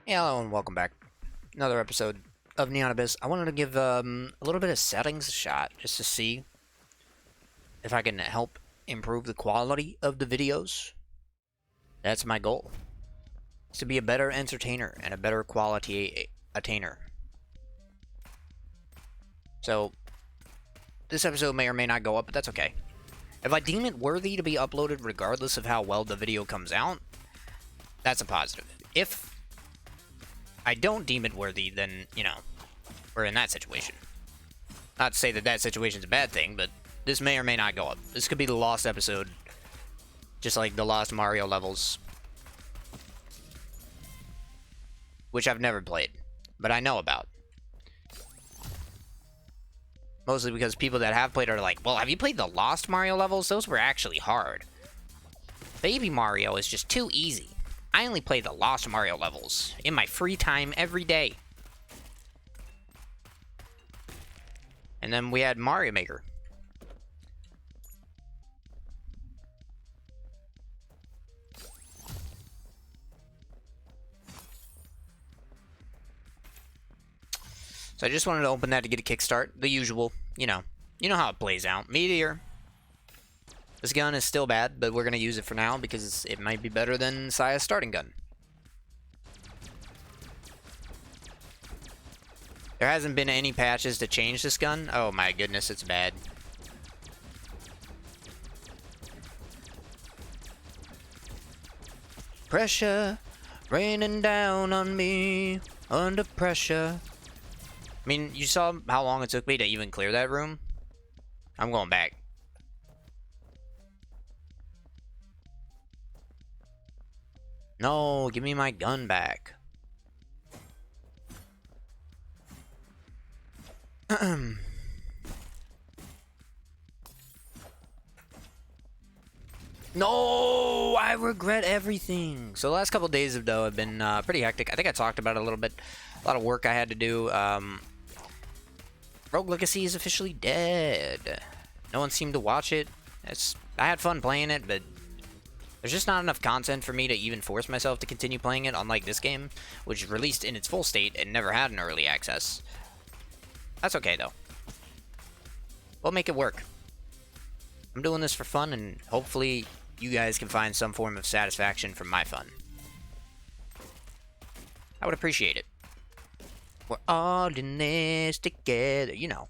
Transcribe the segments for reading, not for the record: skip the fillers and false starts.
Yeah, hello and welcome back. Another episode of Neon Abyss. I wanted to give a little bit of settings a shot, just to see if I can help improve the quality of the videos. That's my goal. Is to be a better entertainer and a better quality attainer. So, this episode may or may not go up, but that's okay. If I deem it worthy to be uploaded regardless of how well the video comes out, that's a positive. If I don't deem it worthy, then, you know, we're in that situation. Not to say that that situation's a bad thing, but this may or may not go up. This could be the lost episode, just like the lost Mario levels, which I've never played, but I know about. Mostly because people that have played are like, well, have you played the lost Mario levels? Those were actually hard. Baby Mario is just too easy. I only play the lost Mario levels in my free time every day. And then we had Mario Maker. So I just wanted to open that to get a kickstart. The usual, you know how it plays out. Meteor. This gun is still bad, but we're going to use it for now because it might be better than Saya's starting gun. There hasn't been any patches to change this gun. Oh my goodness, it's bad. Pressure raining down on me under pressure. I mean, you saw how long it took me to even clear that room? I'm going back. No, give me my gun back. No, I regret everything. So the last couple days of though have been pretty hectic. I think I talked about it a little bit. A lot of work I had to do. Rogue Legacy is officially dead. No one seemed to watch it. I had fun playing it, but there's just not enough content for me to even force myself to continue playing it, unlike this game, which released in its full state and never had an early access. That's okay, though. We'll make it work. I'm doing this for fun, and hopefully you guys can find some form of satisfaction from my fun. I would appreciate it. We're all in this together, you know.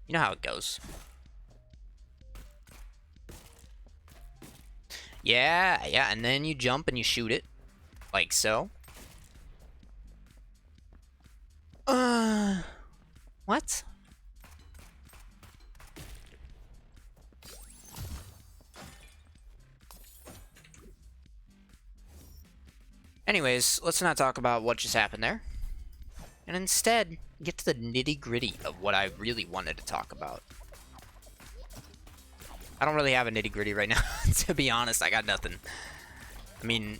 You know how it goes. Yeah, and then you jump and you shoot it. Like so. What? Anyways, let's not talk about what just happened there. And instead, get to the nitty-gritty of what I really wanted to talk about. I don't really have a nitty-gritty right now, to be honest. I got nothing. I mean,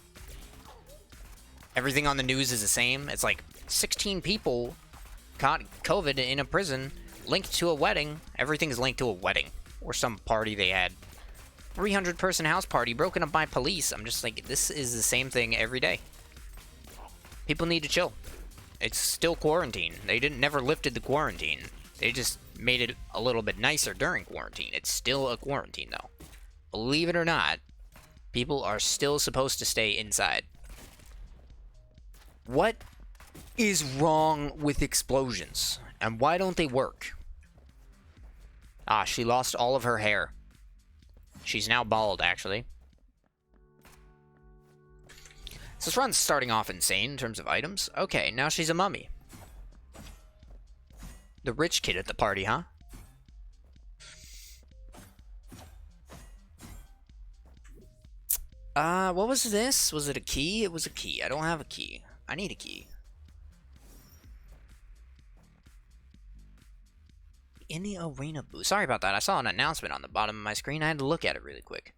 everything on the news is the same. It's like 16 people caught COVID in a prison linked to a wedding. Everything's linked to a wedding or some party they had. 300-person house party broken up by police. I'm just like, this is the same thing every day. People need to chill. It's still quarantine. They never lifted the quarantine. They just made it a little bit nicer during quarantine. It's still a quarantine, though. Believe it or not, people are still supposed to stay inside. What is wrong with explosions? And why don't they work? Ah, she lost all of her hair. She's now bald, actually. So this run's starting off insane in terms of items. Okay, now she's a mummy. The rich kid at the party, huh? What was this? Was it a key? It was a key. I don't have a key. I need a key. In the arena booth. Sorry about that. I saw an announcement on the bottom of my screen. I had to look at it really quick.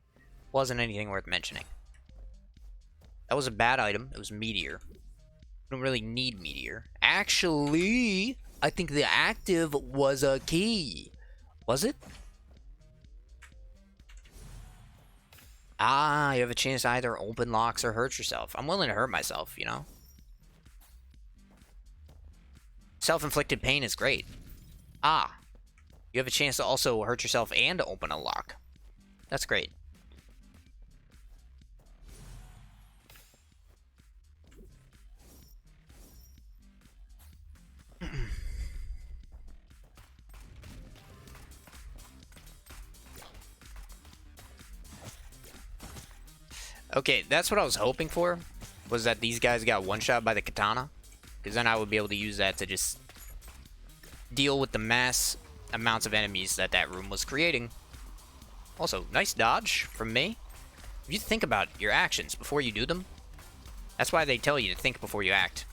Wasn't anything worth mentioning. That was a bad item. It was Meteor. I don't really need Meteor. Actually, I think the active was a key. Was it? Ah, you have a chance to either open locks or hurt yourself. I'm willing to hurt myself, you know? Self-inflicted pain is great. Ah, you have a chance to also hurt yourself and open a lock. That's great. Okay, that's what I was hoping for, was that these guys got one-shot by the katana, because then I would be able to use that to just deal with the mass amounts of enemies that that room was creating. Also, nice dodge from me. If you think about your actions before you do them, that's why they tell you to think before you act.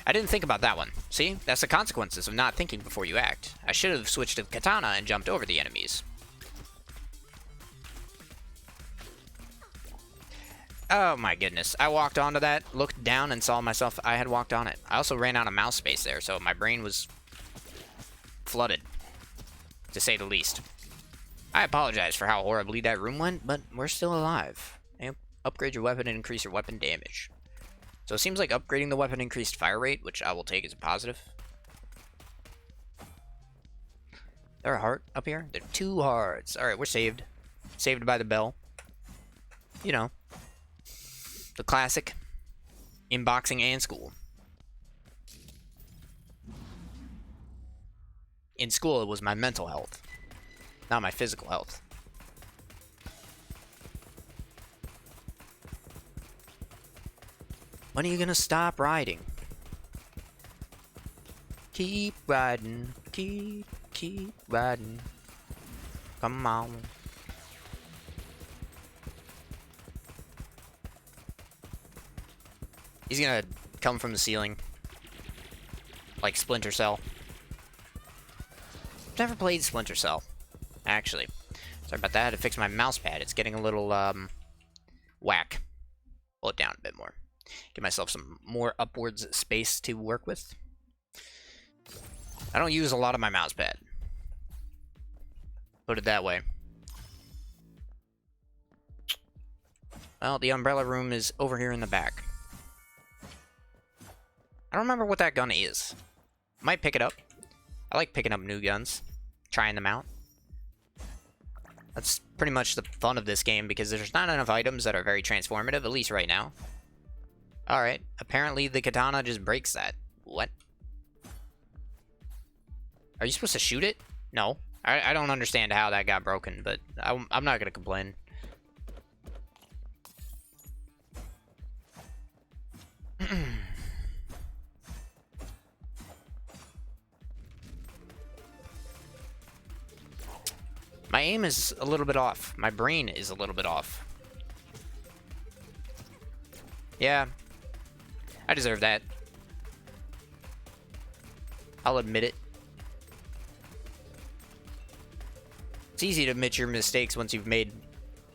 I didn't think about that one. See? That's the consequences of not thinking before you act. I should have switched to katana and jumped over the enemies. Oh my goodness. I walked onto that, looked down, and saw myself I had walked on it. I also ran out of mouse space there, so my brain was flooded, to say the least. I apologize for how horribly that room went, but we're still alive. Upgrade your weapon and increase your weapon damage. So it seems like upgrading the weapon increased fire rate, which I will take as a positive. There a heart up here? There are 2 hearts. Alright, we're saved. Saved by the bell. You know. The classic. In boxing and school. In school, it was my mental health, not my physical health. When are you gonna stop riding? Keep riding, keep riding. Come on. He's gonna come from the ceiling, like Splinter Cell. I've never played Splinter Cell, actually. Sorry about that. I had to fix my mouse pad. It's getting a little whack. Pull it down a bit more. Give myself some more upwards space to work with. I don't use a lot of my mouse pad. Put it that way. Well, the umbrella room is over here in the back. I don't remember what that gun is. Might pick it up. I like picking up new guns. Trying them out. That's pretty much the fun of this game, because there's not enough items that are very transformative, at least right now. Alright, apparently the katana just breaks that. What? Are you supposed to shoot it? No. I don't understand how that got broken, but I'm not gonna complain. My aim is a little bit off. My brain is a little bit off. Yeah. I deserve that. I'll admit it. It's easy to admit your mistakes once you've made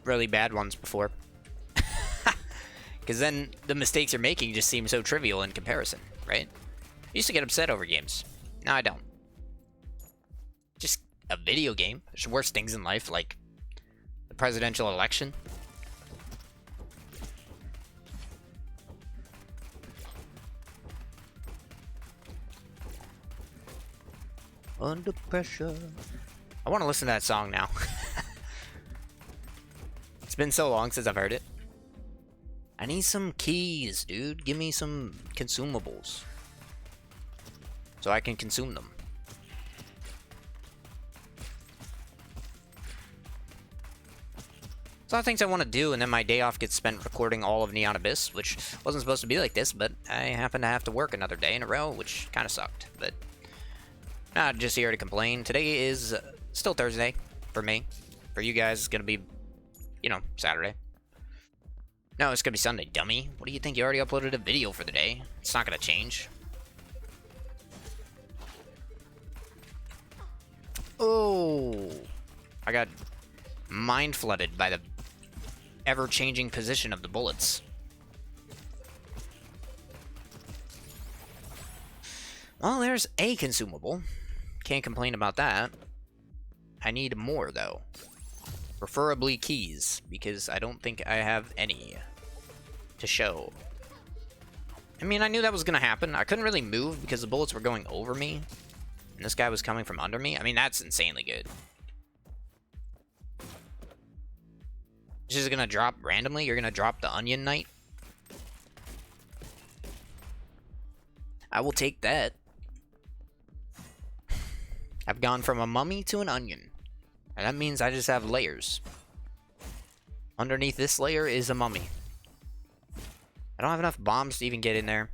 really bad ones before. Because then the mistakes you're making just seem so trivial in comparison, right? I used to get upset over games. Now I don't. Just a video game. There's worse things in life, like the presidential election. Under pressure. I want to listen to that song now. It's been so long since I've heard it. I need some keys, dude. Give me some consumables so I can consume them. There's a lot of things I want to do, and then my day off gets spent recording all of Neon Abyss, which wasn't supposed to be like this, but I happen to have to work another day in a row, which kind of sucked. But not just here to complain. Today is still Thursday for me. For you guys, it's going to be, you know, Saturday. No, it's going to be Sunday, dummy. What do you think? You already uploaded a video for the day. It's not going to change. Oh, I got mind flooded by the ever-changing position of the bullets. Well, there's a consumable. Can't complain about that. I need more, though. Preferably keys, because I don't think I have any. to show. I mean, I knew that was gonna happen. I couldn't really move because the bullets were going over me. And this guy was coming from under me. I mean, that's insanely good. This is gonna drop randomly. You're gonna drop the onion knight. I will take that. I've gone from a mummy to an onion. And that means I just have layers. Underneath this layer is a mummy. I don't have enough bombs to even get in there.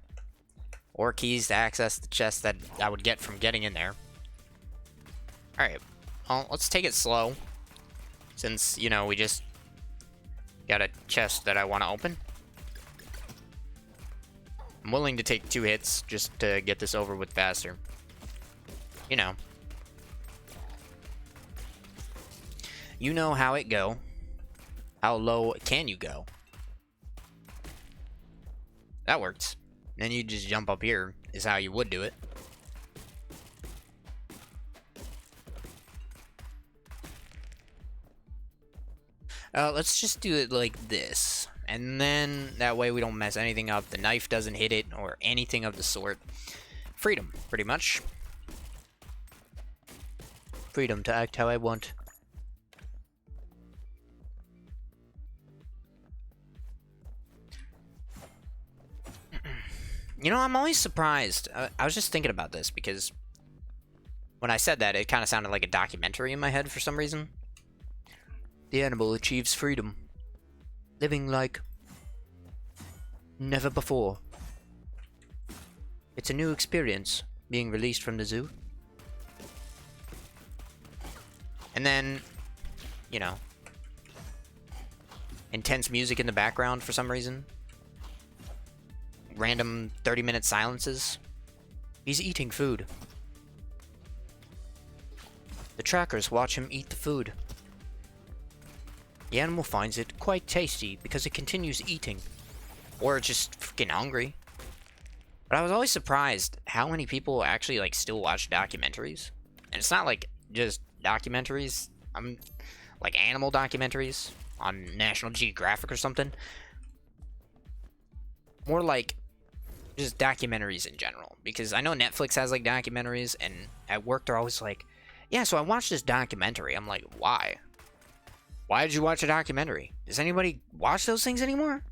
Or keys to access the chest that I would get from getting in there. Alright. Well, let's take it slow. Since, you know, we just got a chest that I want to open. I'm willing to take 2 hits just to get this over with faster. You know. You know how it go. How low can you go? That works. Then you just jump up here, is how you would do it. Let's just do it like this. And then, that way we don't mess anything up. The knife doesn't hit it, or anything of the sort. Freedom, pretty much. Freedom to act how I want. You know, I'm always surprised. I was just thinking about this because when I said that, it kind of sounded like a documentary in my head for some reason. The animal achieves freedom, living like never before. It's a new experience, being released from the zoo. And then, you know, intense music in the background for some reason. Random 30-minute silences. He's eating food. The trackers watch him eat the food. The animal finds it quite tasty because it continues eating. Or it's just freaking hungry. But I was always surprised how many people actually like still watch documentaries. And it's not like just documentaries. I'm like animal documentaries on National Geographic or something. More like just documentaries in general, because I know Netflix has like documentaries, and at work they're always like, yeah, so I watched this documentary. I'm like, why did you watch a documentary? Does anybody watch those things anymore?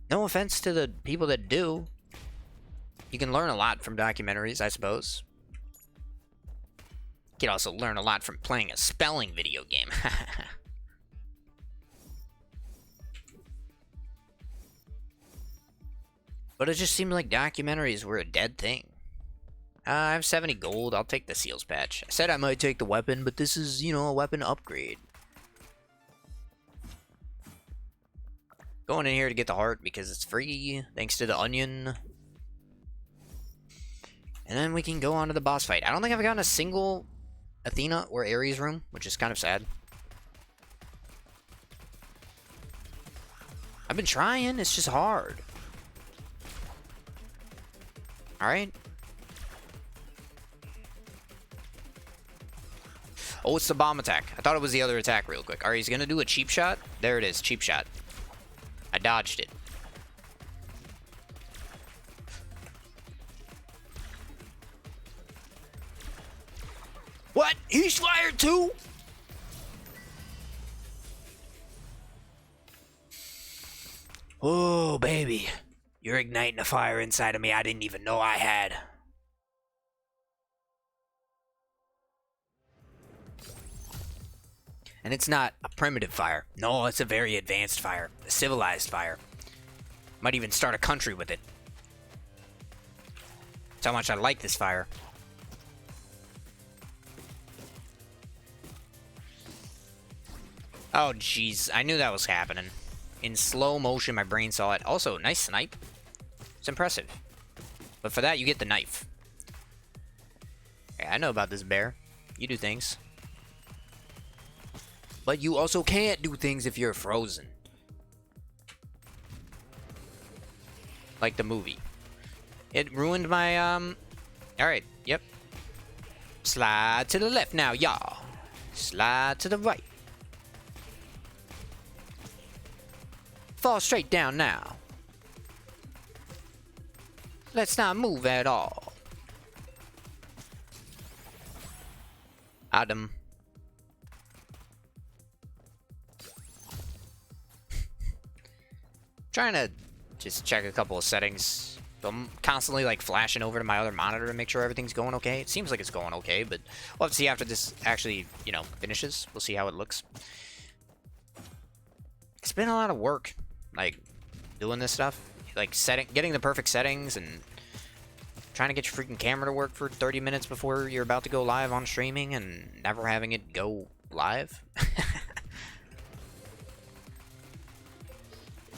No offense to the people that do. You can learn a lot from documentaries, I suppose. You can also learn a lot from playing a spelling video game. But it just seemed like documentaries were a dead thing. I have 70 gold. I'll take the seals patch. I said I might take the weapon, but this is, you know, a weapon upgrade. Going in here to get the heart because it's free, thanks to the onion. And then we can go on to the boss fight. I don't think I've gotten a single Athena or Ares room, which is kind of sad. I've been trying, it's just hard. Alright. Oh, it's the bomb attack. I thought it was the other attack real quick. Alright, he's gonna do a cheap shot. There it is, cheap shot. I dodged it. What? He's fired too? Oh, baby. You're igniting a fire inside of me I didn't even know I had. And it's not a primitive fire. No, it's a very advanced fire. A civilized fire. Might even start a country with it. That's how much I like this fire. Oh, jeez. I knew that was happening. In slow motion, my brain saw it. Also, nice snipe. It's impressive. But for that, you get the knife. Hey, I know about this bear. You do things. But you also can't do things if you're frozen. Like the movie. It ruined my, Alright, yep. Slide to the left now, y'all. Slide to the right. Fall straight down now. Let's not move at all. Adam. Trying to just check a couple of settings. So I'm constantly like flashing over to my other monitor to make sure everything's going okay. It seems like it's going okay, but we'll have to see after this actually, you know, finishes. We'll see how it looks. It's been a lot of work, like doing this stuff, like getting the perfect settings and trying to get your freaking camera to work for 30 minutes before you're about to go live on streaming and never having it go live.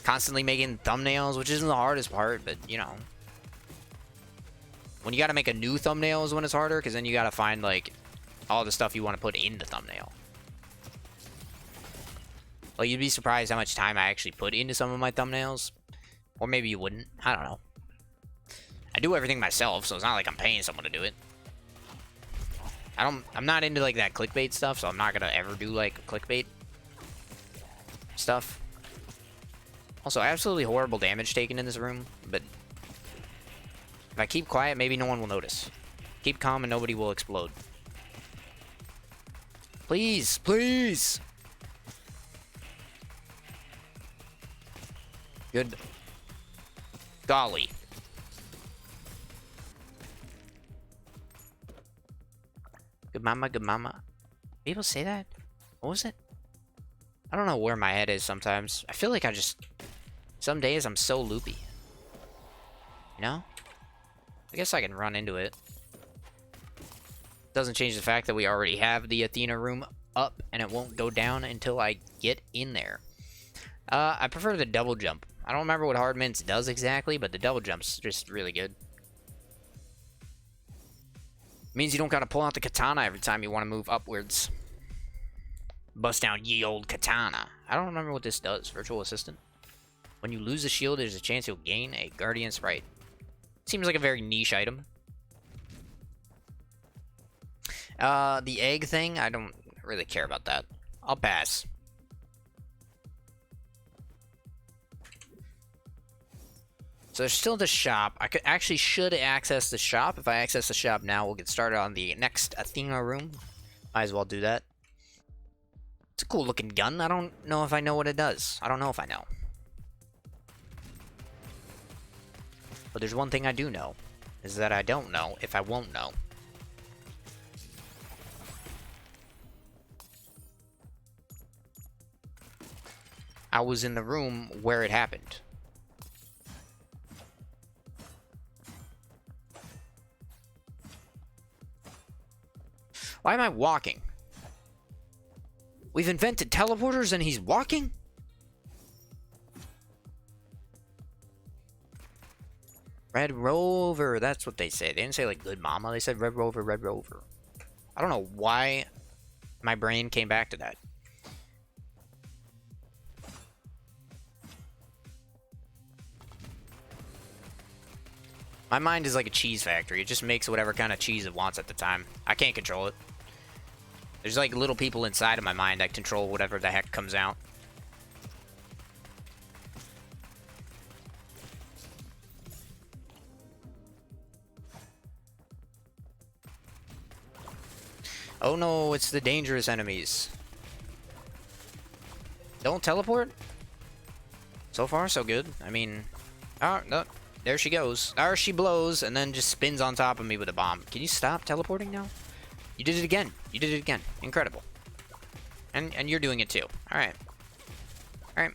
Constantly making thumbnails, which isn't the hardest part, but you know, when you gotta make a new thumbnail is when it's harder, because then you gotta find like all the stuff you want to put in the thumbnail. Like, you'd be surprised how much time I actually put into some of my thumbnails, or maybe you wouldn't. I don't know. I do everything myself, so it's not like I'm paying someone to do it. I'm not into like that clickbait stuff, so I'm not gonna ever do like clickbait stuff. Also, absolutely horrible damage taken in this room, but if I keep quiet, maybe no one will notice. Keep calm and nobody will explode. Please, please! Good golly. Good mama, good mama. People say that? What was it? I don't know where my head is sometimes. I feel like some days I'm so loopy. You know? I guess I can run into it. Doesn't change the fact that we already have the Athena room up and it won't go down until I get in there. I prefer the double jump. I don't remember what Hard Mints does exactly, but the double jump's just really good. It means you don't gotta pull out the katana every time you want to move upwards. Bust down ye old katana. I don't remember what this does. Virtual Assistant. When you lose a shield, there's a chance you'll gain a Guardian Sprite. Seems like a very niche item. The egg thing, I don't really care about that. I'll pass. So there's still the shop. I should access the shop. If I access the shop now, we'll get started on the next Athena room. Might as well do that. It's a cool looking gun. I don't know if I know what it does. I don't know if I know. But there's one thing I do know. Is that I don't know if I won't know. I was in the room where it happened. Why am I walking? We've invented teleporters and he's walking? Red Rover, that's what they say. They didn't say like good mama, they said Red Rover, Red Rover. I don't know why my brain came back to that. My mind is like a cheese factory. It just makes whatever kind of cheese it wants at the time. I can't control it. There's like little people inside of my mind that control whatever the heck comes out. Oh no, it's the dangerous enemies. Don't teleport? So far, so good. I mean, oh, no, there she goes. There she blows and then just spins on top of me with a bomb. Can you stop teleporting now? You did it again. You did it again. Incredible. And you're doing it too. Alright. Alright.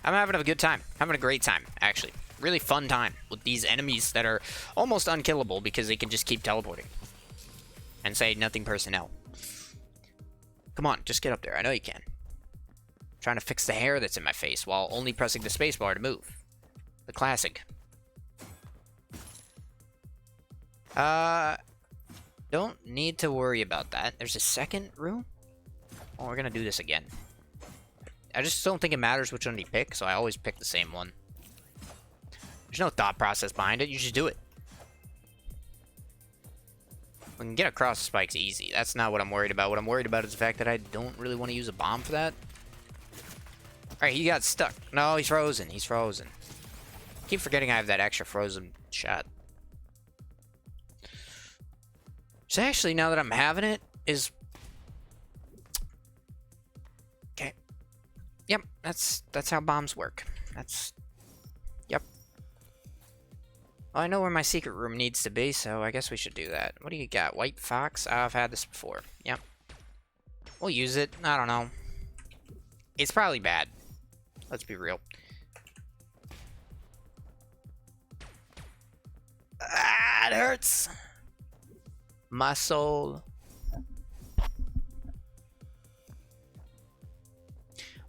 I'm having a good time. Having a great time, actually. Really fun time with these enemies that are almost unkillable because they can just keep teleporting. And say nothing personnel. Come on, just get up there. I know you can. I'm trying to fix the hair that's in my face while only pressing the spacebar to move. The classic. Don't need to worry about that. There's a second room? Oh, we're gonna do this again. I just don't think it matters which one you pick, so I always pick the same one. There's no thought process behind it, you just do it. We can get across the spikes easy. That's not what I'm worried about. What I'm worried about is the fact that I don't really want to use a bomb for that. Alright, he got stuck. No, he's frozen. He's frozen. Keep forgetting I have that extra frozen shot. So actually, now that I'm having it, is... Okay. Yep, that's how bombs work. That's... Yep. Well, I know where my secret room needs to be, so I guess we should do that. What do you got? White Fox? I've had this before. Yep. We'll use it. I don't know. It's probably bad. Let's be real. Ah, it hurts. My soul.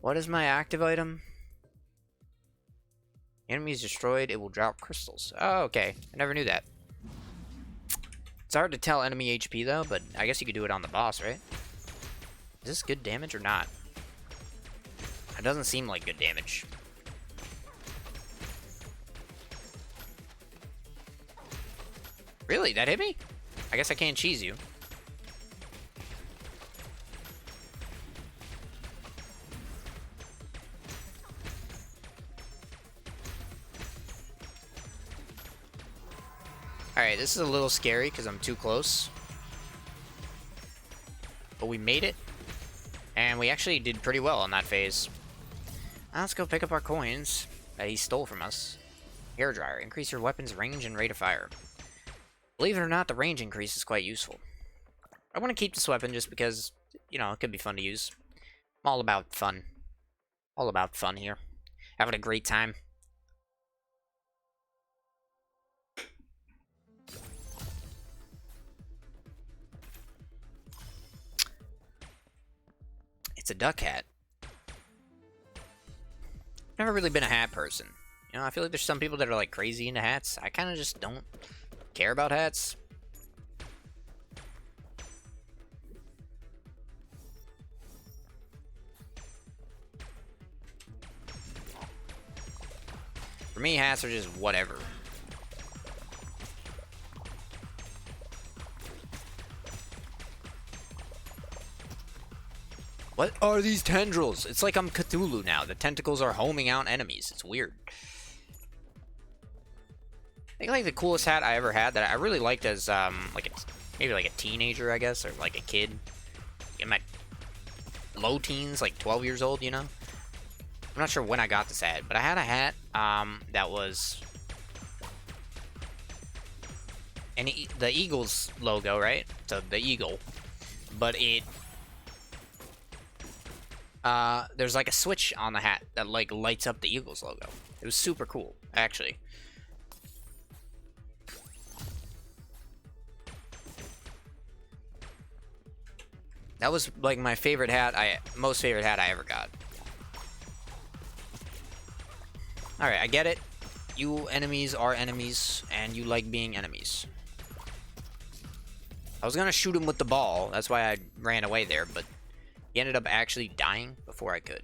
What is my active item? Enemies destroyed, it will drop crystals. Oh, okay. I never knew that. It's hard to tell enemy HP though, but I guess you could do it on the boss, right? Is this good damage or not? It doesn't seem like good damage. Really? That hit me? I guess I can't cheese you. Alright, this is a little scary because I'm too close. But we made it. And we actually did pretty well on that phase. Now let's go pick up our coins that he stole from us. Hairdryer. Increase your weapon's range and rate of fire. Believe it or not, the range increase is quite useful. I want to keep this weapon just because, you know, it could be fun to use. I'm all about fun. All about fun here. Having a great time. It's a duck hat. Never really been a hat person. You know, I feel like there's some people that are like crazy into hats. I kind of just don't care about hats. For me, hats are just whatever. What are these tendrils? It's like I'm Cthulhu now. The tentacles are homing out enemies. It's weird. I think like the coolest hat I ever had that I really liked as maybe like a teenager, I guess, or like a kid in my low teens, like 12 years old, you know. I'm not sure when I got this hat, but I had a hat that was the Eagles logo, right? So the eagle, but it there's like a switch on the hat that like lights up the Eagles logo. It was super cool, actually. That was like my favorite hat, most favorite hat I ever got. Alright, I get it. You enemies are enemies, and you like being enemies. I was gonna shoot him with the ball, that's why I ran away there, but he ended up actually dying before I could.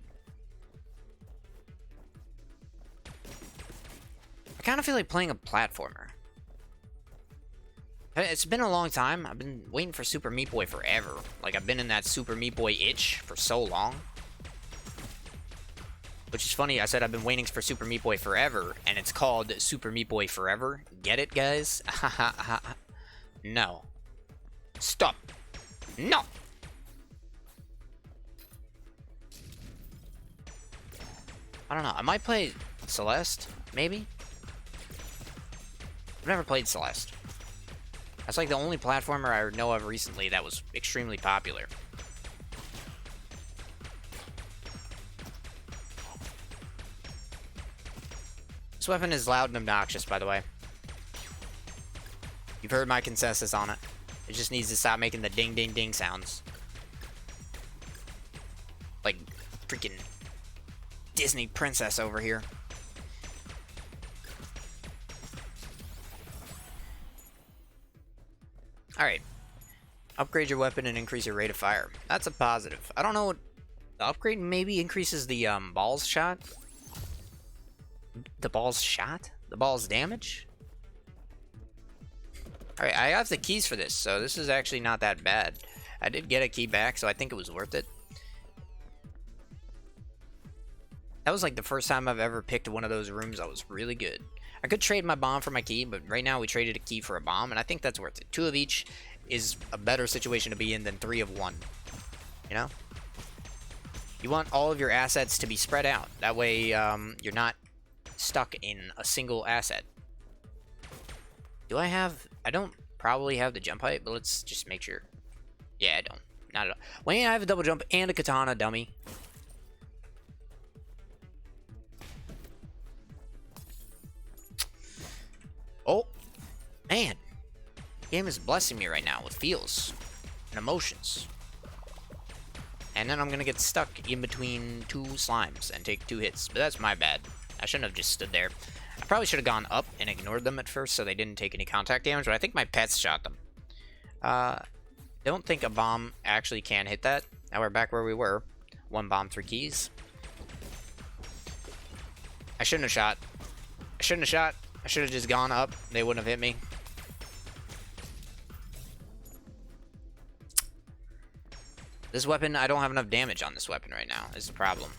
I kind of feel like playing a platformer. It's been a long time. I've been waiting for Super Meat Boy forever. Like, I've been in that Super Meat Boy itch for so long. Which is funny, I said I've been waiting for Super Meat Boy forever, and it's called Super Meat Boy Forever. Get it, guys? No. Stop. No! I don't know. I might play Celeste, maybe? I've never played Celeste. That's like the only platformer I know of recently that was extremely popular. This weapon is loud and obnoxious, by the way. You've heard my consensus on it. It just needs to stop making the ding ding ding sounds. Like freaking Disney princess over here. Alright. Upgrade your weapon and increase your rate of fire. That's a positive. I don't know what... The upgrade maybe increases the ball's shot? The ball's shot? The ball's damage? Alright, I have the keys for this, so this is actually not that bad. I did get a key back, so I think it was worth it. That was like the first time I've ever picked one of those rooms that was really good. I could trade my bomb for my key, but right now we traded a key for a bomb, and I think that's worth it. 2 of each is a better situation to be in than 3 of 1. You know? You want all of your assets to be spread out. That way, you're not stuck in a single asset. Do I have... I don't probably have the jump height, but let's just make sure. Yeah, I don't. Not at all. Wait, I have a double jump and a katana, dummy. Oh, man. The game is blessing me right now with feels and emotions. And then I'm going to get stuck in between 2 slimes and take 2 hits. But that's my bad. I shouldn't have just stood there. I probably should have gone up and ignored them at first so they didn't take any contact damage. But I think my pets shot them. Don't think a bomb actually can hit that. Now we're back where we were. 1 bomb, 3 keys. I shouldn't have shot. I shouldn't have shot. I should have just gone up. They wouldn't have hit me. This weapon, I don't have enough damage on this weapon right now. Is the problem.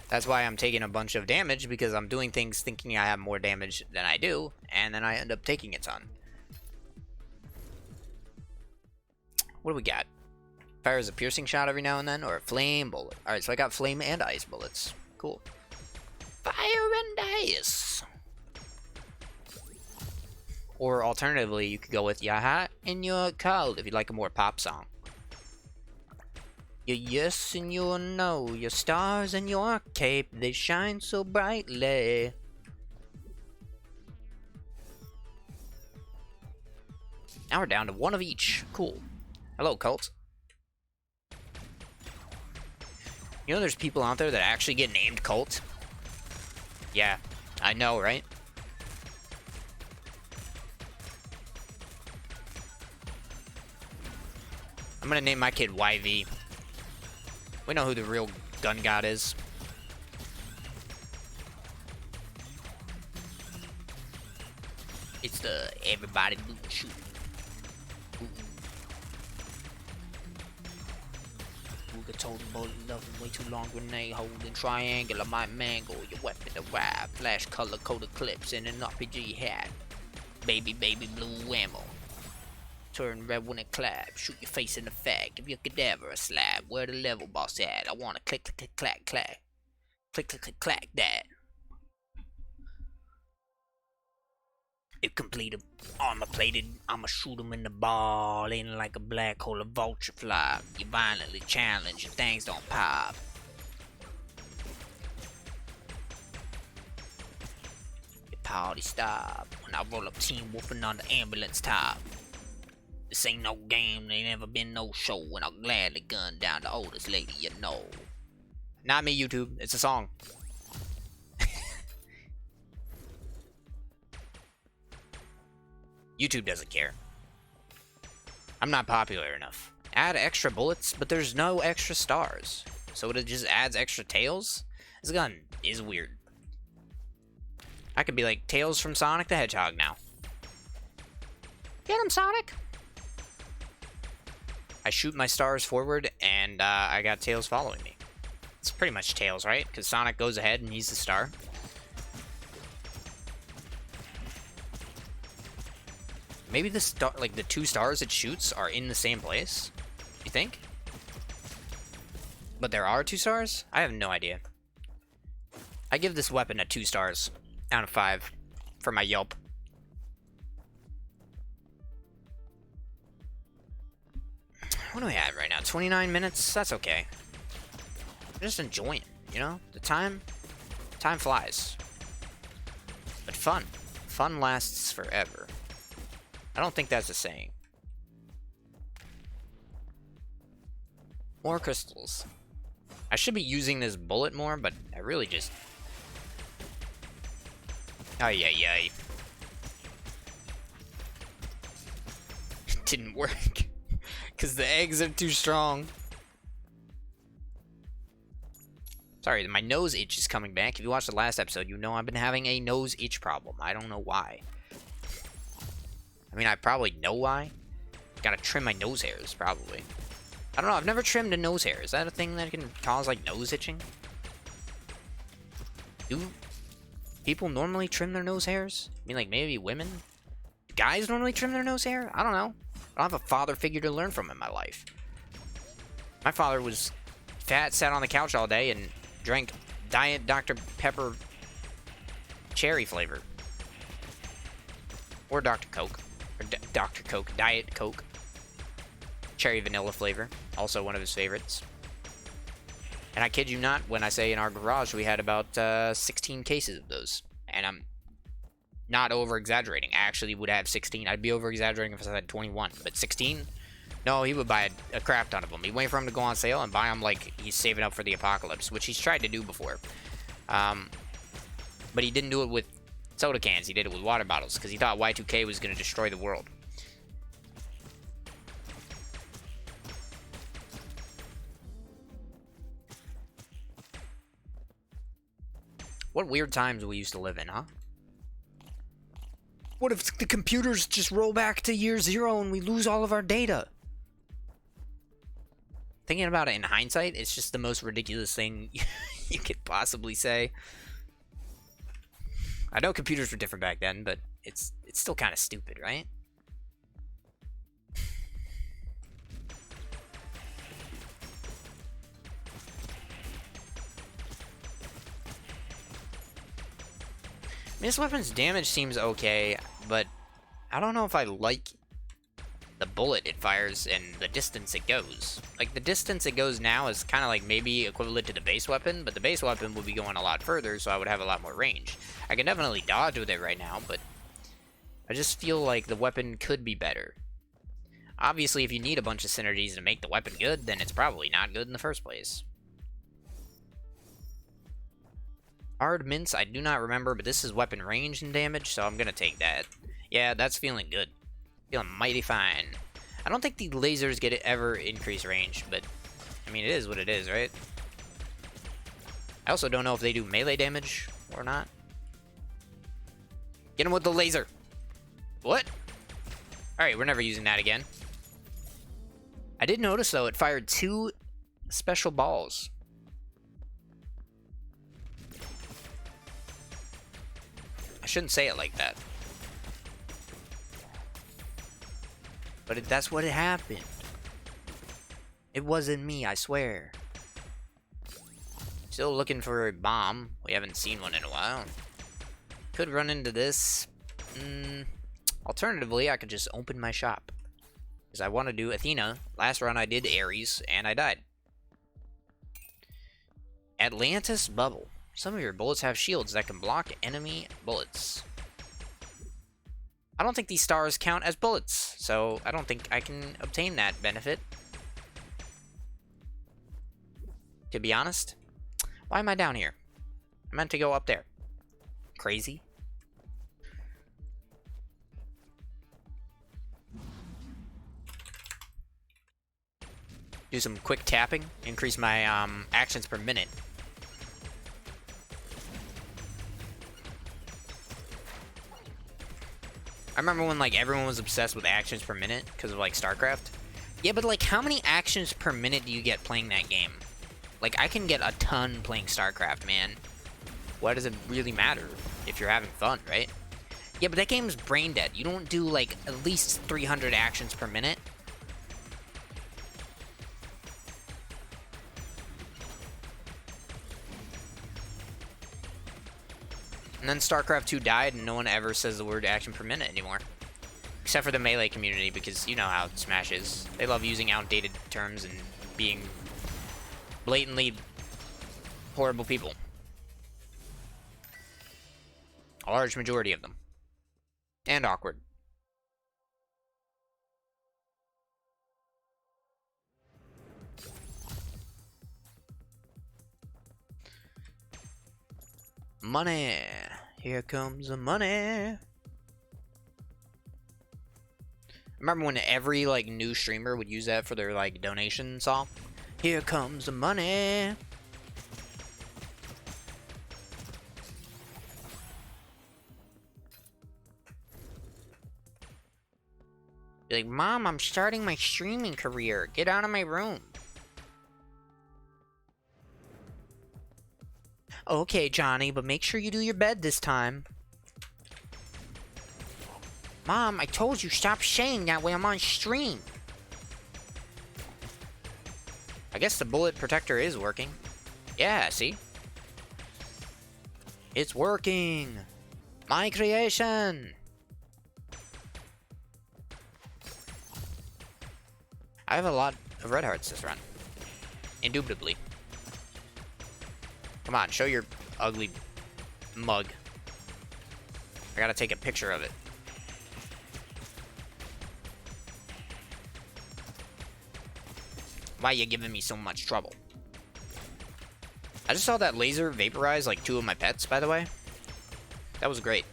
That's why I'm taking a bunch of damage, because I'm doing things thinking I have more damage than I do, and then I end up taking a ton. What do we got? Fires a piercing shot every now and then, or a flame bullet. Alright, so I got flame and ice bullets. Cool. Fire and ice! Or alternatively, you could go with "You're hot and you're cold" if you like a more pop song. Your yes and your no, your stars and your cape, they shine so brightly. Now we're down to 1 of each. Cool. Hello, cult. You know there's people out there that actually get named Cult? Yeah, I know, right? I'm gonna name my kid YV. We know who the real gun god is. It's the everybody shooting. Luga told him bullet loving way too long, grenade holding triangular, my mango, your weapon arrive, flash color coded clips in an RPG hat. Baby blue ammo. Turn red when it clap, shoot your face in the fag, give your cadaver a slab. Where the level boss at? I wanna click click click clack clack. Click click click clack that. If completed, armor plated, I'ma shoot him in the ball, in like a black hole of vulture fly. You violently challenge and things don't pop. Your party stop when I roll up team wolfing on the ambulance top. This ain't no game, there ain't never been no show, and I'll gladly gun down the oldest lady you know. Not me, YouTube. It's a song. YouTube doesn't care. I'm not popular enough. Add extra bullets, but there's no extra stars. So it just adds extra tails? This gun is weird. I could be like Tails from Sonic the Hedgehog now. Get him, Sonic! I shoot my stars forward, and I got Tails following me. It's pretty much Tails, right? Because Sonic goes ahead and he's the star. Maybe the star, like the 2 stars it shoots, are in the same place. You think? But there are 2 stars? I have no idea. I give this weapon a 2 stars out of 5 for my Yelp. What do we have right now? 29 minutes? That's okay. I'm just enjoying, you know? The time flies. But fun lasts forever. I don't think that's a saying. More crystals. I should be using this bullet more, but I really just... Ay. It didn't work. Because the eggs are too strong. Sorry, my nose itch is coming back. If you watched the last episode, you know I've been having a nose itch problem. I don't know why. I mean, I probably know why. Gotta trim my nose hairs, probably. I don't know, I've never trimmed a nose hair. Is that a thing that can cause, like, nose itching? Do people normally trim their nose hairs? I mean, like, maybe women? Guys normally trim their nose hair? I don't know. I don't have a father figure to learn from in my life. My father was fat, sat on the couch all day, and drank Diet Dr. Pepper cherry flavor. Or Dr. Coke. Or Dr. Coke. Diet Coke. Cherry vanilla flavor. Also one of his favorites. And I kid you not when I say in our garage we had about 16 cases of those. And I'm not over-exaggerating. I actually would have 16. I'd be over-exaggerating if I said 21. But 16? No, he would buy a crap ton of them. He'd wait for them to go on sale and buy them like he's saving up for the apocalypse, which he's tried to do before. But he didn't do it with soda cans. He did it with water bottles because he thought Y2K was going to destroy the world. What weird times we used to live in, huh? What if the computers just roll back to year 0 and we lose all of our data? Thinking about it in hindsight, it's just the most ridiculous thing you could possibly say. I know computers were different back then, but it's still kind of stupid, right? This weapon's damage seems okay, but I don't know if I like the bullet it fires and the distance it goes. Like, the distance it goes now is kind of like maybe equivalent to the base weapon, but the base weapon would be going a lot further, so I would have a lot more range. I can definitely dodge with it right now, but I just feel like the weapon could be better. Obviously, if you need a bunch of synergies to make the weapon good, then it's probably not good in the first place. Hard mints, I do not remember, but this is weapon range and damage, so I'm gonna take that. Yeah, that's feeling good. Feeling mighty fine. I don't think the lasers get it ever increase range, but I mean, it is what it is, right? I also don't know if they do melee damage or not. Get him with the laser. What? Alright, we're never using that again. I did notice, though, it fired 2 special balls. I shouldn't say it like that. But that's what happened. It wasn't me, I swear. Still looking for a bomb. We haven't seen one in a while. Could run into this. Alternatively, I could just open my shop. Because I want to do Athena. Last run I did Ares, and I died. Atlantis Bubble. Some of your bullets have shields that can block enemy bullets. I don't think these stars count as bullets, so I don't think I can obtain that benefit. To be honest, why am I down here? I meant to go up there. Crazy. Do some quick tapping, increase my actions per minute. I remember when, like, everyone was obsessed with actions per minute because of, like, StarCraft. Yeah, but, like, how many actions per minute do you get playing that game? Like, I can get a ton playing StarCraft, man. Why does it really matter if you're having fun, right? Yeah, but that game's brain dead. You don't do, like, at least 300 actions per minute. And then StarCraft 2 died, and no one ever says the word action per minute anymore. Except for the Melee community, because you know how Smash is. They love using outdated terms and being blatantly horrible people. A large majority of them. And awkward. Money. Here comes the money. I remember when every, like, new streamer would use that for their, like, donation song. Here comes the money. Be like, Mom, I'm starting my streaming career. Get out of my room. Okay, Johnny, but make sure you do your bed this time. Mom, I told you stop saying that when I'm on stream. I guess the bullet protector is working. Yeah, see? It's working! My creation! I have a lot of red hearts this run. Indubitably. Come on, show your ugly mug. I gotta take a picture of it. Why are you giving me so much trouble? I just saw that laser vaporize like 2 of my pets, by the way. That was great.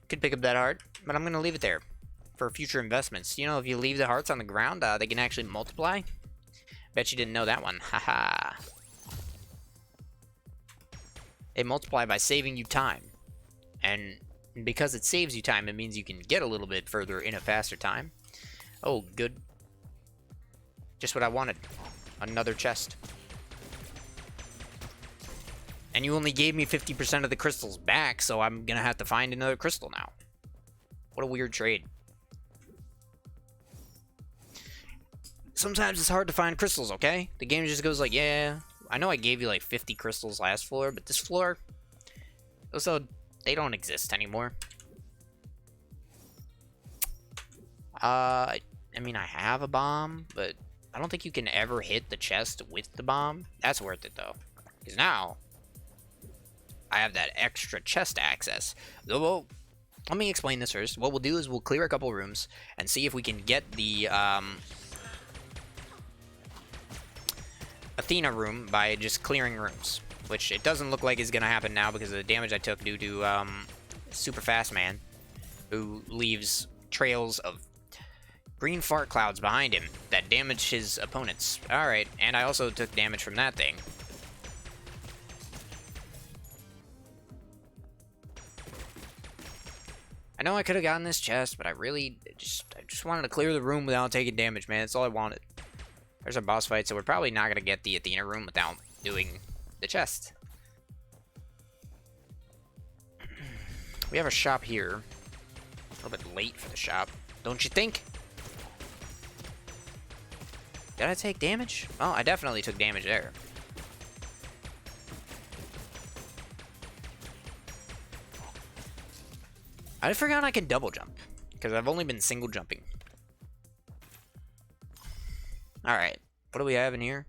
Could pick up that heart, but I'm gonna leave it there for future investments. You know, if you leave the hearts on the ground, they can actually multiply. Bet you didn't know that one. Haha. They multiply by saving you time. And because it saves you time, it means you can get a little bit further in a faster time. Oh, good. Just what I wanted. Another chest. And you only gave me 50% of the crystals back, so I'm gonna have to find another crystal now. What a weird trade. Sometimes it's hard to find crystals, okay? The game just goes like, yeah, I know I gave you like 50 crystals last floor, but this floor, also, they don't exist anymore. I mean, I have a bomb, but I don't think you can ever hit the chest with the bomb. That's worth it, though. Because now, I have that extra chest access. Well, let me explain this first. What we'll do is we'll clear a couple rooms and see if we can get the Athena room by just clearing rooms, which it doesn't look like is going to happen now because of the damage I took due to Super Fast Man, who leaves trails of green fart clouds behind him that damage his opponents. Alright, and I also took damage from that thing. I know I could have gotten this chest, but I just wanted to clear the room without taking damage, man. That's all I wanted. There's a boss fight, so we're probably not going to get the Athena room without doing the chest. We have a shop here. A little bit late for the shop, don't you think? Did I take damage? Oh, I definitely took damage there. I forgot I can double jump, because I've only been single jumping. Alright, what do we have in here?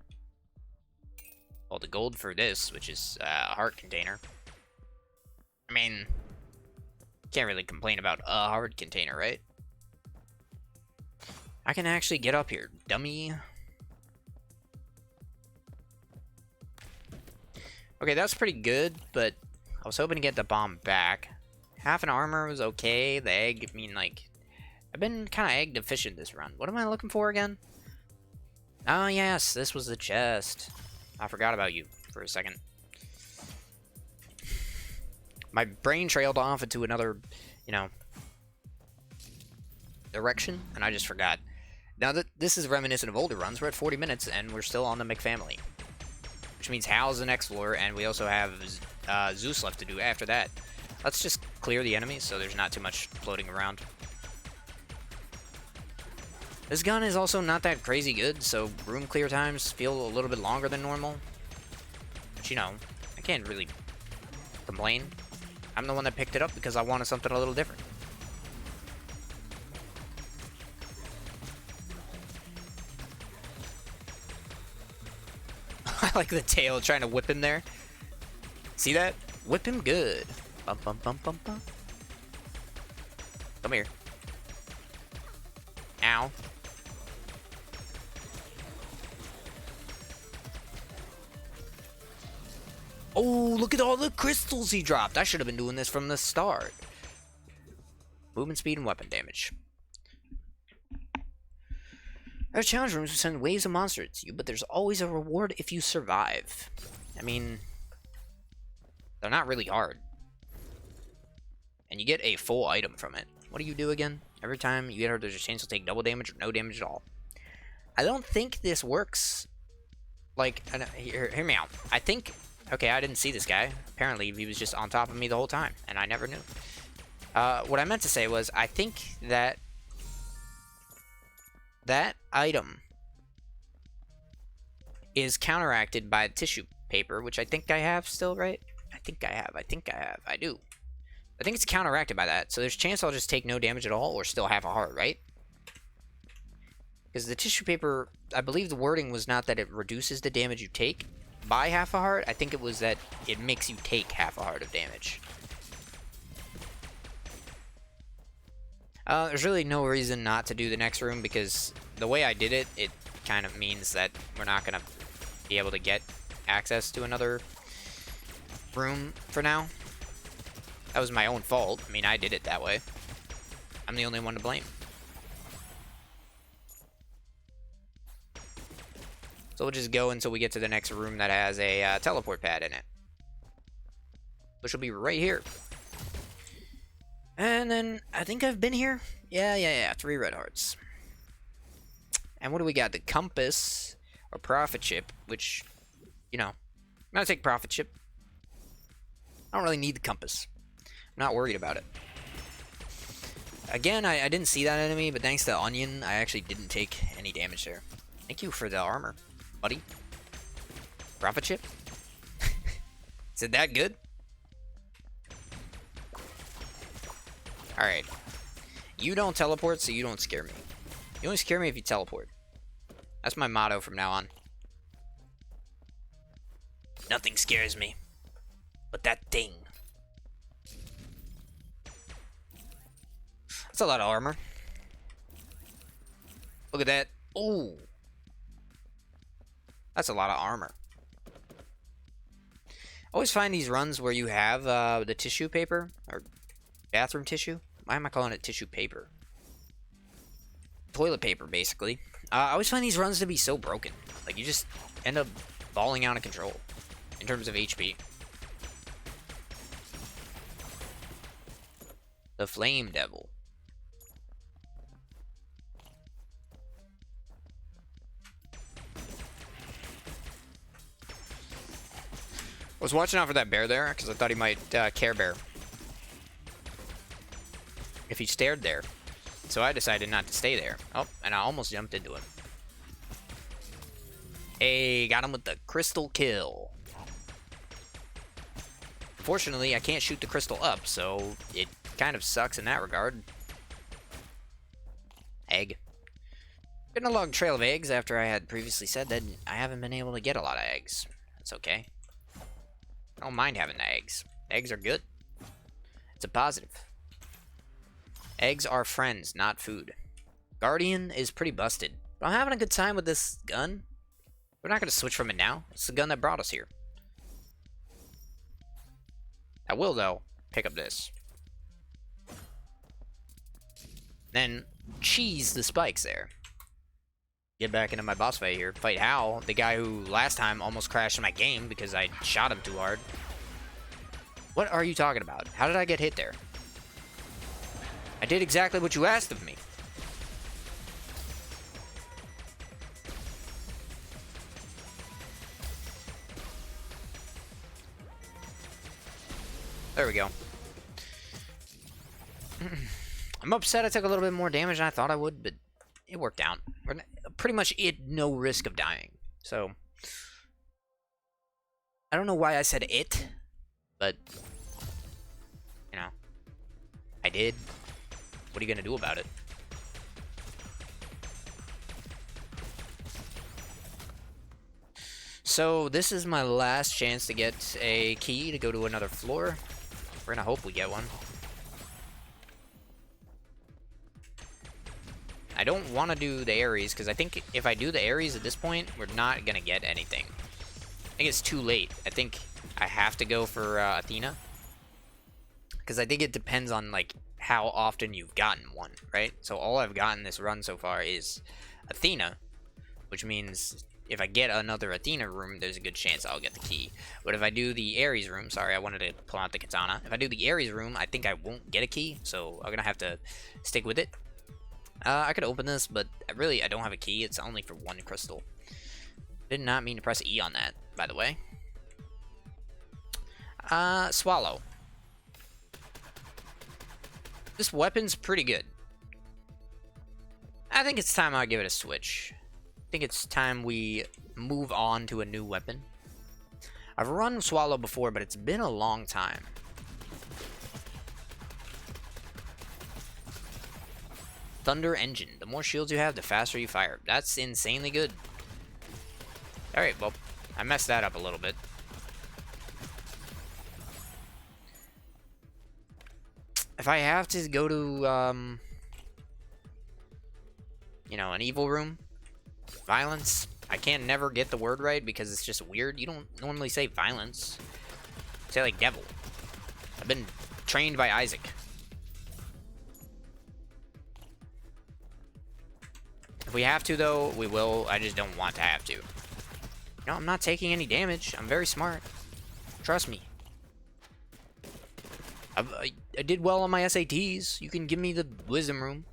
Well, the gold for this, which is a heart container. I mean, can't really complain about a heart container, right? I can actually get up here, dummy. Okay, that's pretty good, but I was hoping to get the bomb back. Half an armor was okay. The egg, I mean, like, I've been kind of egg deficient this run. What am I looking for again? Oh, yes, this was the chest. I forgot about you for a second. My brain trailed off into another, you know, direction, and I just forgot. Now that this is reminiscent of older runs, we're at 40 minutes, and we're still on the McFamily. Which means Hal's the next floor, and we also have Zeus left to do after that. Let's just clear the enemies so there's not too much floating around. This gun is also not that crazy good, so room clear times feel a little bit longer than normal. But, you know, I can't really complain. I'm the one that picked it up because I wanted something a little different. I like the tail trying to whip him there. See that? Whip him good. Bum, bum, bum, bum, bum. Come here. Ow. Oh, look at all the crystals he dropped. I should have been doing this from the start. Movement speed and weapon damage. Our challenge rooms will send waves of monsters to you, but there's always a reward if you survive. I mean, they're not really hard. And you get a full item from it. What do you do again? Every time you get hurt, there's a chance to take double damage or no damage at all. I don't think this works. Like, hear me out. I think... Okay, I didn't see this guy. Apparently, he was just on top of me the whole time, and I never knew. What I meant to say was, I think that that item is counteracted by tissue paper, which I think I have still, right? I think I have. I do. I think it's counteracted by that, so there's a chance I'll just take no damage at all or still have a heart, right? Because the tissue paper, I believe the wording was not that it reduces the damage you take by half a heart. I think it was that it makes you take half a heart of damage. There's really no reason not to do the next room, because the way I did it, it kind of means that we're not going to be able to get access to another room for now. That was my own fault. I mean, I did it that way. I'm the only one to blame. So we'll just go until we get to the next room that has a teleport pad in it, which will be right here. And then, I think I've been here. Yeah. 3 red hearts. And what do we got? The compass, or profit chip, which, you know, I'm gonna take profit chip. I don't really need the compass. I'm not worried about it. Again, I didn't see that enemy, but thanks to Onion, I actually didn't take any damage there. Thank you for the armor, buddy. Profit chip? Is it that good? Alright. You don't teleport, so you don't scare me. You only scare me if you teleport. That's my motto from now on. Nothing scares me but that thing. That's a lot of armor. Look at that. Oh. That's a lot of armor. I always find these runs where you have the tissue paper, or bathroom tissue. Why am I calling it tissue paper? Toilet paper, basically. I always find these runs to be so broken. Like, you just end up falling out of control in terms of HP. The Flame Devil. I was watching out for that bear there, because I thought he might Care Bear if he stared there. So I decided not to stay there. Oh, and I almost jumped into him. Hey, got him with the crystal kill. Fortunately, I can't shoot the crystal up, so it kind of sucks in that regard. Egg. Getting a long trail of eggs after I had previously said that I haven't been able to get a lot of eggs. That's okay. I don't mind having the eggs. Eggs are good. It's a positive. Eggs are friends, not food. Guardian is pretty busted, but I'm having a good time with this gun. We're not going to switch from it now. It's the gun that brought us here. I will, though, pick up this. Then cheese the spikes there. Get back into my boss fight here. Fight Hal, the guy who last time almost crashed my game because I shot him too hard. What are you talking about? How did I get hit there? I did exactly what you asked of me. There we go. I'm upset I took a little bit more damage than I thought I would, but it worked out. We're pretty much at no risk of dying. So, I don't know why I said it, but, you know, I did. What are you going to do about it? So, this is my last chance to get a key to go to another floor. We're going to hope we get one. I don't want to do the Ares, because I think if I do the Ares at this point, we're not going to get anything. I think it's too late. I think I have to go for Athena. Because I think it depends on, like, how often you've gotten one, right? So all I've gotten this run so far is Athena, which means if I get another Athena room, there's a good chance I'll get the key. But if I do the Ares room, sorry, I wanted to pull out the katana. If I do the Ares room, I think I won't get a key, so I'm gonna have to stick with it. I could open this, but really I don't have a key. It's only for one crystal. Did not mean to press E on that, by the way. Swallow. This weapon's pretty good. I think it's time I give it a switch. I think it's time we move on to a new weapon. I've run Swallow before, but it's been a long time. Thunder Engine. The more shields you have, the faster you fire. That's insanely good. Alright, well, I messed that up a little bit. If I have to go to, you know, an evil room, violence, I can't never get the word right because it's just weird. You don't normally say violence. Say, like, devil. I've been trained by Isaac. If we have to, though, we will. I just don't want to have to. No, I'm not taking any damage. I'm very smart. Trust me. I did well on my SATs. You can give me the wisdom room.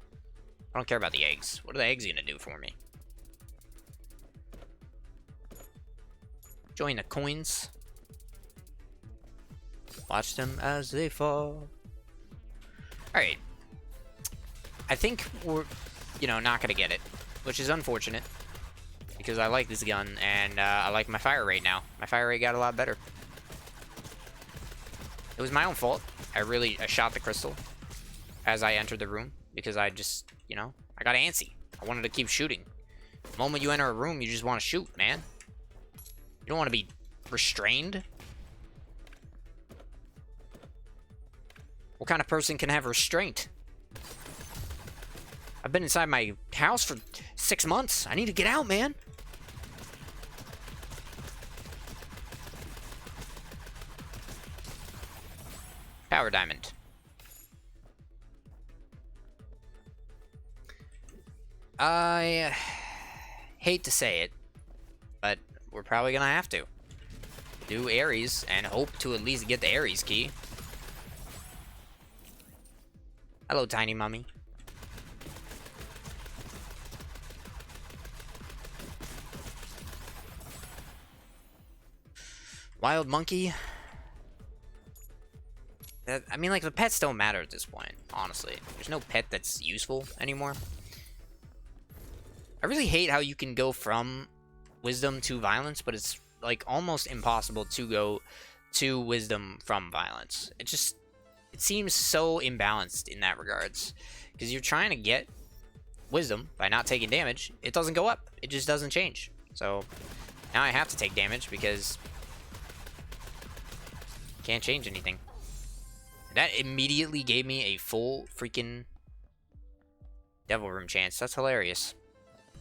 I don't care about the eggs. What are the eggs gonna do for me? Join the coins. Watch them as they fall. Alright. I think we're, you know, not gonna get it. Which is unfortunate. Because I like this gun, and I like my fire rate now. My fire rate got a lot better. It was my own fault. I shot the crystal as I entered the room. Because I just, you know, I got antsy. I wanted to keep shooting. The moment you enter a room, you just want to shoot, man. You don't want to be restrained. What kind of person can have restraint? I've been inside my house for 6 months. I need to get out, man. Power diamond. I hate to say it, but we're probably gonna have to do Ares and hope to at least get the Ares key. Hello, tiny mummy. Wild monkey. I mean, like, the pets don't matter at this point, honestly. There's no pet that's useful anymore. I really hate how you can go from wisdom to violence, but it's, like, almost impossible to go to wisdom from violence. It seems so imbalanced in that regards. Because you're trying to get wisdom by not taking damage. It doesn't go up. It just doesn't change. So, now I have to take damage because can't change anything. That immediately gave me a full freaking devil room chance. That's hilarious.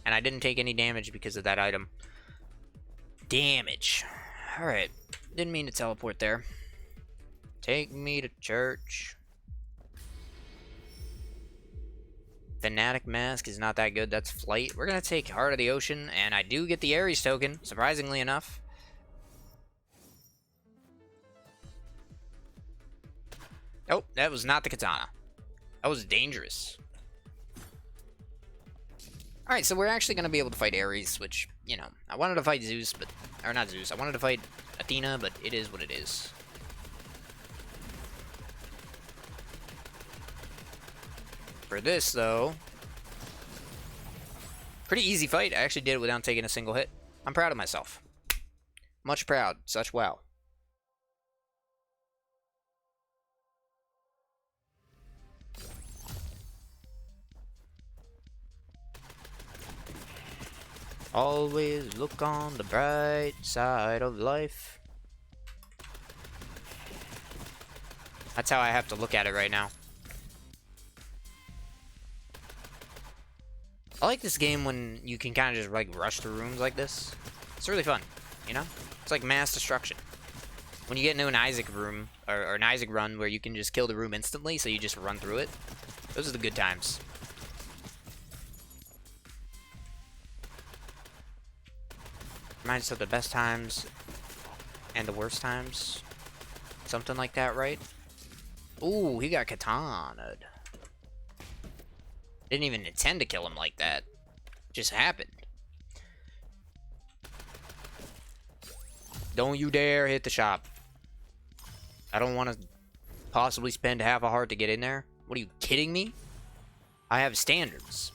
And I didn't take any damage because of that item. Damage. Alright. Didn't mean to teleport there. Take me to church. Fanatic Mask is not that good. That's Flight. We're going to take Heart of the Ocean. And I do get the Ares token, surprisingly enough. Oh, that was not the katana. That was dangerous. Alright, so we're actually going to be able to fight Ares, which, you know, I wanted to fight Zeus, but... Or not Zeus, I wanted to fight Athena, but it is what it is. For this, though... Pretty easy fight. I actually did it without taking a single hit. I'm proud of myself. Much proud. Such wow. Always look on the bright side of life. That's how I have to look at it right now. I like this game when you can kind of just like rush through rooms like this. It's really fun, you know? It's like mass destruction. When you get into an Isaac room, or an Isaac run where you can just kill the room instantly, so you just run through it. Those are the good times. Reminds us of the best times and the worst times. Something like that, right? Ooh, he got katana'd. Didn't even intend to kill him like that. Just happened. Don't you dare hit the shop. I don't want to possibly spend half a heart to get in there. What are you kidding me? I have standards.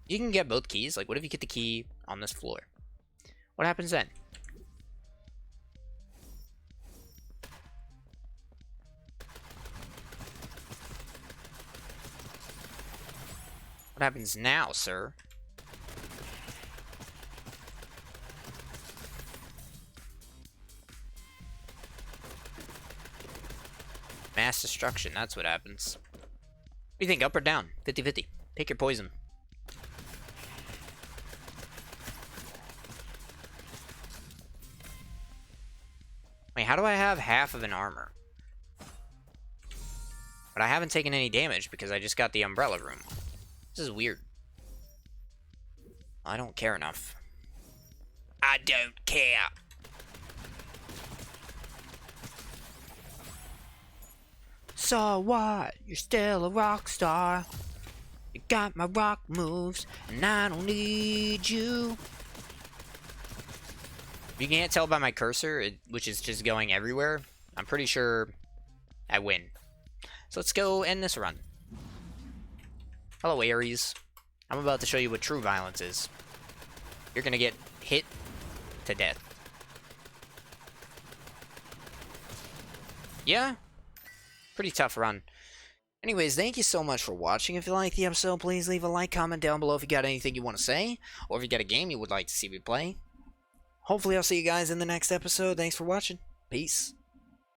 You can get both keys. Like, what if you get the key on this floor? What happens then? What happens now, sir? Mass destruction, that's what happens. What do you think, up or down? 50-50. Pick your poison. Wait, how do I have half of an armor? But I haven't taken any damage because I just got the umbrella room. This is weird. I don't care enough. I don't care. So what? You're still a rock star. You got my rock moves, and I don't need you. You can't tell by my cursor, which is just going everywhere. I'm pretty sure I win. So let's go end this run. Hello, Ares. I'm about to show you what true violence is. You're gonna get hit to death. Yeah? Pretty tough run. Anyways, thank you so much for watching. If you liked the episode, please leave a like, comment down below if you got anything you want to say, or if you got a game you would like to see me play. Hopefully I'll see you guys in the next episode. Thanks for watching. Peace.